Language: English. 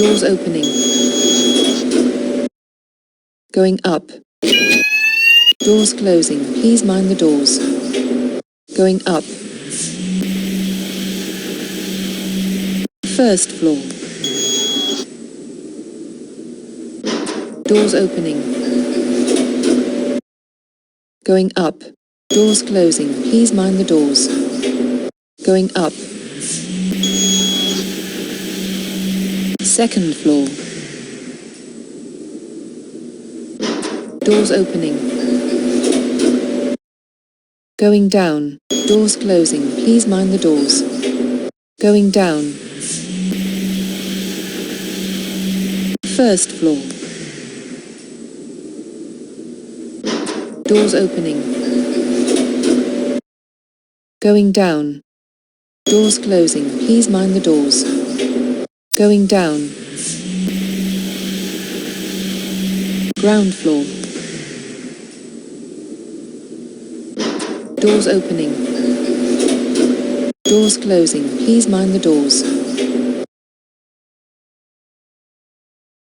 Doors opening. Going up. Doors closing. Please mind the doors. Going up. First floor. Doors opening. Going up. Doors closing. Please mind the doors. Going up. Second floor. Doors opening. Going down. Doors closing. Please mind the doors. Going down. First floor. Doors opening. Going down. Doors closing. Please mind the doors. Going down. Ground floor. Doors opening. Doors closing. Please mind the doors.